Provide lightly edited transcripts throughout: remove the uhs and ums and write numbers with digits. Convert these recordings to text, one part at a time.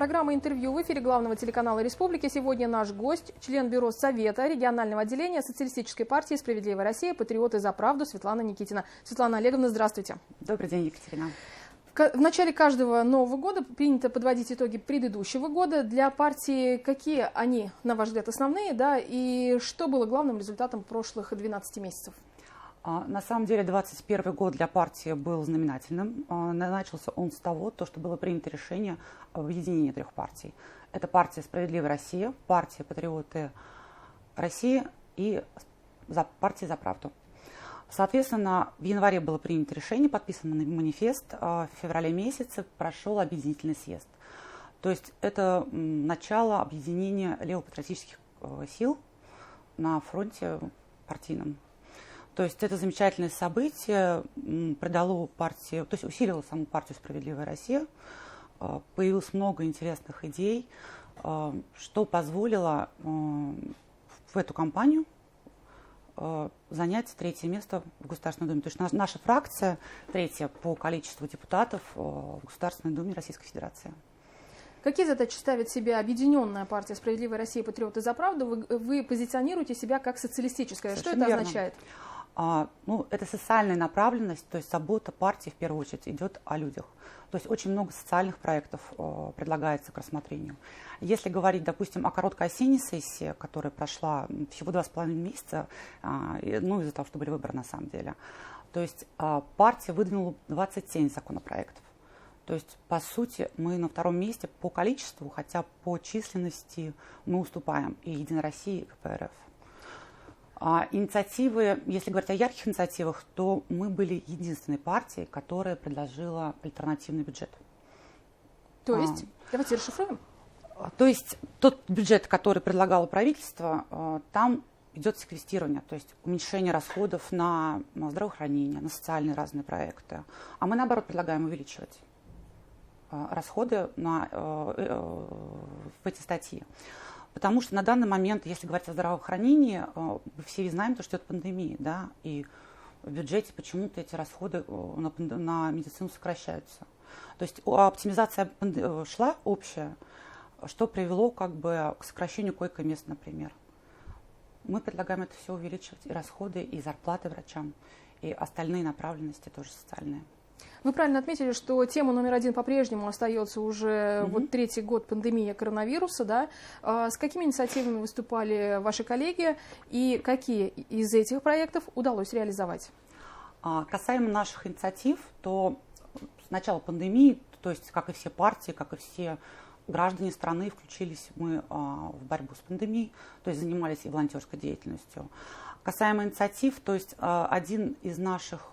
Программа «Интервью» в эфире главного телеканала Республики. Сегодня наш гость, член бюро Совета регионального отделения Социалистической партии «Справедливая Россия», патриоты за правду Светлана Никитина. Светлана Олеговна, здравствуйте. Добрый день, Екатерина. В начале каждого нового года принято подводить итоги предыдущего года. Для партии какие они, на ваш взгляд, основные, да, и что было главным результатом прошлых 12 месяцев? На самом деле 2021 год для партии был знаменательным. Начался он с того, что было принято решение об объединении трех партий. Это партия «Справедливая Россия», партия «Патриоты России» и партия «За правду». Соответственно, в январе было принято решение, подписан манифест, в феврале месяце прошел объединительный съезд. То есть это начало объединения левопатриотических сил на фронте партийном. То есть это замечательное событие придало партии, то есть усилило саму партию «Справедливая Россия», появилось много интересных идей, что позволило в эту кампанию занять третье место в Государственной Думе. То есть наша фракция третья по количеству депутатов в Государственной Думе Российской Федерации. Какие задачи ставит себе объединенная партия «Справедливая Россия» и «Патриоты за правду»? Вы позиционируете себя как социалистическая. Совершенно что это верно. Означает? Это социальная направленность, то есть забота партии в первую очередь идет о людях. То есть очень много социальных проектов предлагается к рассмотрению. Если говорить, допустим, о короткой осенней сессии, которая прошла всего 2,5 месяца, из-за того, что были выборы на самом деле, то есть партия выдвинула 27 законопроектов. То есть, по сути, мы на втором месте по количеству, хотя по численности мы уступаем и Единой России, и КПРФ. Инициативы, если говорить о ярких инициативах, то мы были единственной партией, которая предложила альтернативный бюджет. То есть, давайте расшифруем. То есть тот бюджет, который предлагало правительство, там идет секвестирование, то есть уменьшение расходов на здравоохранение, на социальные разные проекты. А мы, наоборот, предлагаем увеличивать расходы в эти статьи. Потому что на данный момент, если говорить о здравоохранении, мы все знаем, что идет пандемия, да, и в бюджете почему-то эти расходы на медицину сокращаются. То есть оптимизация шла общая, что привело к сокращению койко-мест, например. Мы предлагаем это все увеличивать, и расходы, и зарплаты врачам, и остальные направленности тоже социальные. Вы правильно отметили, что тема номер один по-прежнему остается уже третий год пандемии коронавируса. Да? С какими инициативами выступали ваши коллеги и какие из этих проектов удалось реализовать? Касаемо наших инициатив, то с начала пандемии, то есть как и все партии, как и все граждане страны, включились мы в борьбу с пандемией, то есть занимались и волонтерской деятельностью. Касаемо инициатив, то есть один из наших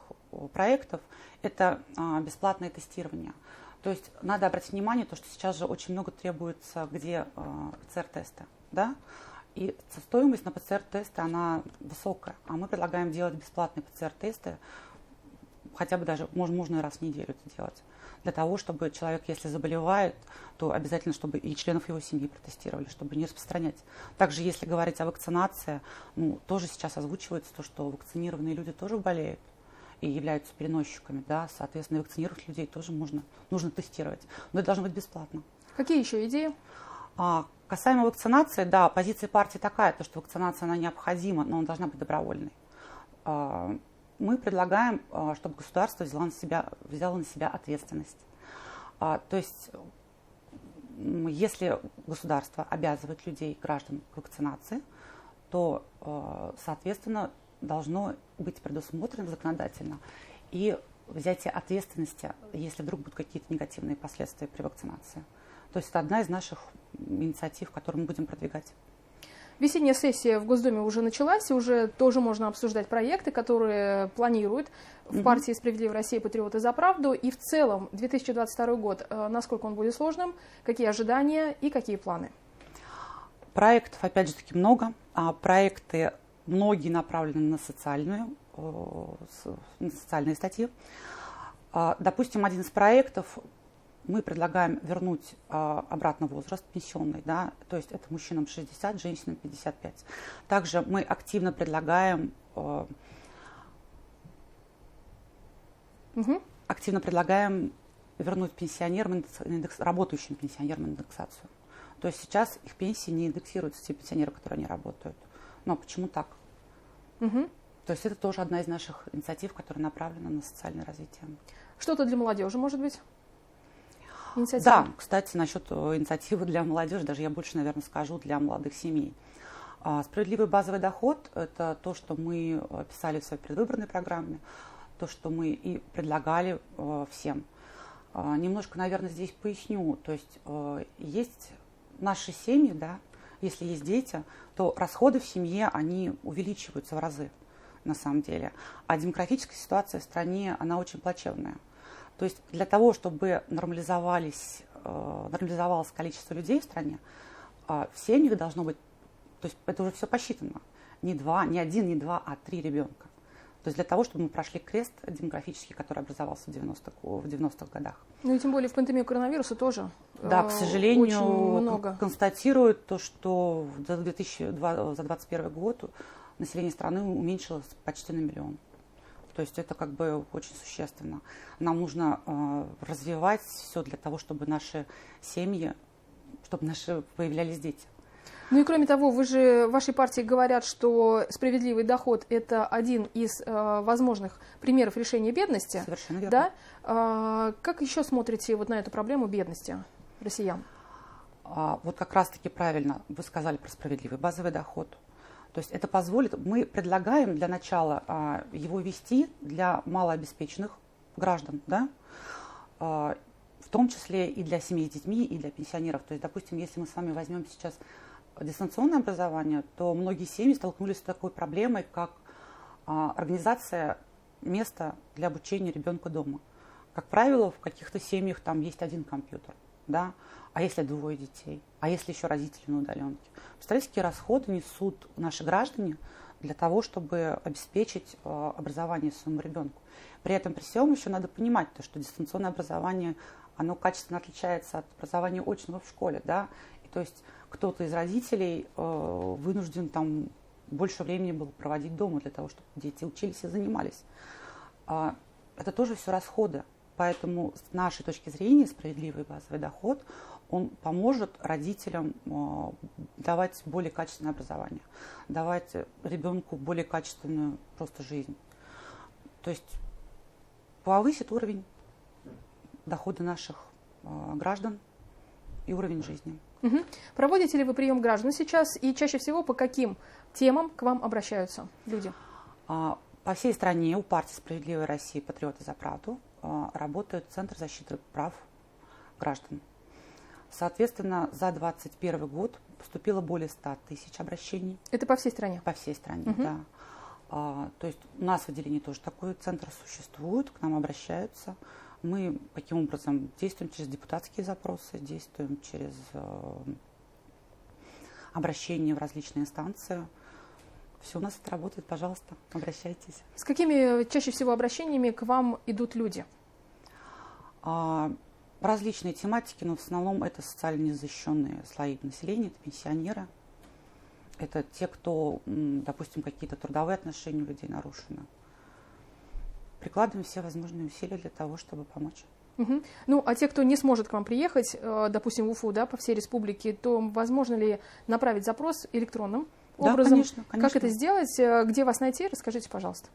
проектов – это бесплатное тестирование. То есть надо обратить внимание, что сейчас же очень много требуется, где ПЦР-тесты, да? И стоимость на ПЦР-тесты, она высокая. А мы предлагаем делать бесплатные ПЦР-тесты, хотя бы даже, можно и раз в неделю это делать. Для того, чтобы человек, если заболевает, то обязательно, чтобы и членов его семьи протестировали, чтобы не распространять. Также, если говорить о вакцинации, тоже сейчас озвучивается то, что вакцинированные люди тоже болеют и являются переносчиками, да, соответственно, вакцинировать людей тоже нужно тестировать. Но это должно быть бесплатно. Какие еще идеи? Касаемо вакцинации, да, позиция партии такая, что вакцинация она необходима, но она должна быть добровольной. Мы предлагаем, чтобы государство взяло на себя ответственность. То есть, если государство обязывает людей, граждан к вакцинации, то, соответственно, должно быть предусмотрено законодательно и взятие ответственности, если вдруг будут какие-то негативные последствия при вакцинации. То есть это одна из наших инициатив, которую мы будем продвигать. Весенняя сессия в Госдуме уже началась, и уже тоже можно обсуждать проекты, которые планируют в партии «Справедливая Россия» и «Патриоты за правду». И в целом 2022 год, насколько он будет сложным, какие ожидания и какие планы? Проектов, опять же таки, много. Проекты многие направлены на социальные статьи. Допустим, один из проектов мы предлагаем вернуть обратно возраст пенсионный, да, то есть это мужчинам 60, женщинам 55. Также мы активно предлагаем вернуть пенсионерам, работающим пенсионерам индексацию. То есть сейчас их пенсии не индексируются, те пенсионеры, которые они работают. Но почему так? Угу. То есть это тоже одна из наших инициатив, которая направлена на социальное развитие. Что-то для молодежи, может быть? Инициатива? Да, кстати, насчет инициативы для молодежи, даже я больше, наверное, скажу, для молодых семей. Справедливый базовый доход – это то, что мы писали в своей предвыборной программе, то, что мы и предлагали всем. Немножко, наверное, здесь поясню. То есть есть наши семьи, да, если есть дети, то расходы в семье, они увеличиваются в разы, на самом деле. А демографическая ситуация в стране, она очень плачевная. То есть для того, чтобы нормализовалось количество людей в стране, в семьях должно быть, то есть это уже все посчитано, не один, не два, а 3 ребенка. То есть для того, чтобы мы прошли крест демографический, который образовался в 90-х годах. Ну и тем более в пандемию коронавируса тоже да, к сожалению, очень много. Констатируют то, что за 2021 год население страны уменьшилось почти на 1 миллион. То есть это как бы очень существенно. Нам нужно развивать все для того, чтобы наши семьи, чтобы наши появлялись дети. Ну и кроме того, вы же в вашей партии говорят, что справедливый доход – это один из возможных примеров решения бедности. Совершенно верно. Да? Как еще смотрите вот на эту проблему бедности россиян? Вот как раз-таки правильно вы сказали про справедливый базовый доход. То есть это позволит, мы предлагаем для начала его ввести для малообеспеченных граждан, да? В том числе и для семей с детьми, и для пенсионеров. То есть, допустим, если мы с вами возьмем сейчас дистанционное образование, то многие семьи столкнулись с такой проблемой, как организация места для обучения ребенка дома. Как правило, в каких-то семьях там есть 1 компьютер, да? А если 2 детей, а если еще родители на удаленке. Представляете, какие расходы несут наши граждане для того, чтобы обеспечить образование своему ребенку. При этом при всем еще надо понимать, что дистанционное образование, оно качественно отличается от образования очного в школе, да? И то есть кто-то из родителей вынужден там больше времени был проводить дома для того, чтобы дети учились и занимались. Это тоже все расходы. Поэтому с нашей точки зрения справедливый базовый доход, он поможет родителям давать более качественное образование, давать ребенку более качественную просто жизнь. То есть повысит уровень дохода наших граждан и уровень жизни. Угу. Проводите ли вы прием граждан сейчас и чаще всего по каким темам к вам обращаются люди? По всей стране у партии «Справедливая Россия. Патриоты за правду» работает Центр защиты прав граждан. Соответственно, за 2021 год поступило более 100 тысяч обращений. Это по всей стране? По всей стране, да. То есть у нас в отделении тоже такой центр существует, к нам обращаются. Мы таким образом действуем через депутатские запросы, действуем через обращения в различные инстанции. Все у нас это работает, пожалуйста, обращайтесь. С какими чаще всего обращениями к вам идут люди? Различные тематики, но в основном это социально незащищенные слои населения, это пенсионеры, это те, кто, допустим, какие-то трудовые отношения у людей нарушены. Прикладываем все возможные усилия для того, чтобы помочь. Угу. Ну, а те, кто не сможет к вам приехать, допустим, в Уфу, да, по всей республике, то возможно ли направить запрос электронным образом? Да, конечно. Как это сделать? Где вас найти? Расскажите, пожалуйста.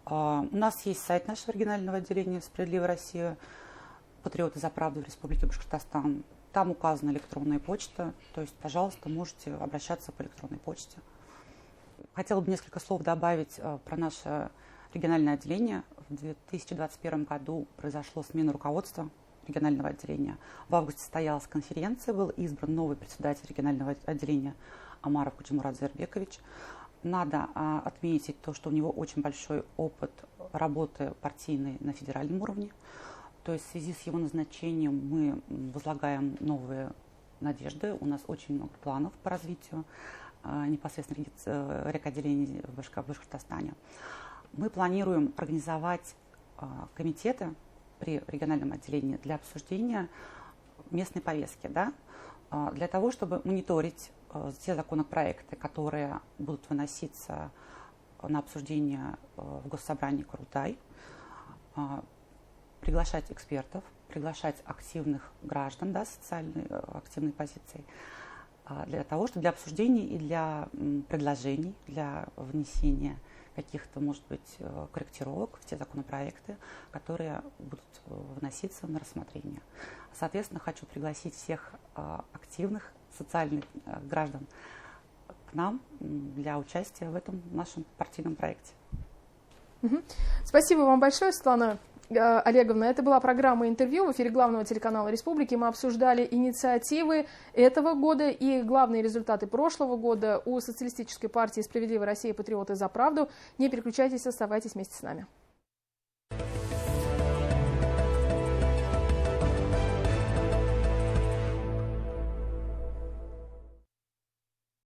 У нас есть сайт нашего регионального отделения «Справедливая Россия. Патриоты за правду» в Республике Башкортостан. Там указана электронная почта, то есть, пожалуйста, можете обращаться по электронной почте. Хотела бы несколько слов добавить про наше региональное отделение. В 2021 году произошла смена руководства регионального отделения. В августе состоялась конференция, был избран новый председатель регионального отделения Омаров Кучумурат Звербекович. Надо отметить то, что у него очень большой опыт работы партийной на федеральном уровне. То есть в связи с его назначением мы возлагаем новые надежды. У нас очень много планов по развитию непосредственно рекотделений в Башкортостане. Мы планируем организовать комитеты при региональном отделении для обсуждения местной повестки, да? Для того, чтобы мониторить те законопроекты, которые будут выноситься на обсуждение в Госсобрании Курултай, приглашать экспертов приглашать активных граждан, да, социальной активной позиции, для того, чтобы для обсуждений и для предложений, для внесения каких-то, может быть, корректировок в те законопроекты, которые будут вноситься на рассмотрение. Соответственно, хочу пригласить всех активных социальных граждан к нам для участия в этом нашем партийном проекте. Спасибо вам большое, Светлана Олеговна. Это была программа «Интервью» в эфире главного телеканала Республики. Мы обсуждали инициативы этого года и главные результаты прошлого года у Социалистической партии «Справедливая Россия. Патриоты за правду». Не переключайтесь, оставайтесь вместе с нами.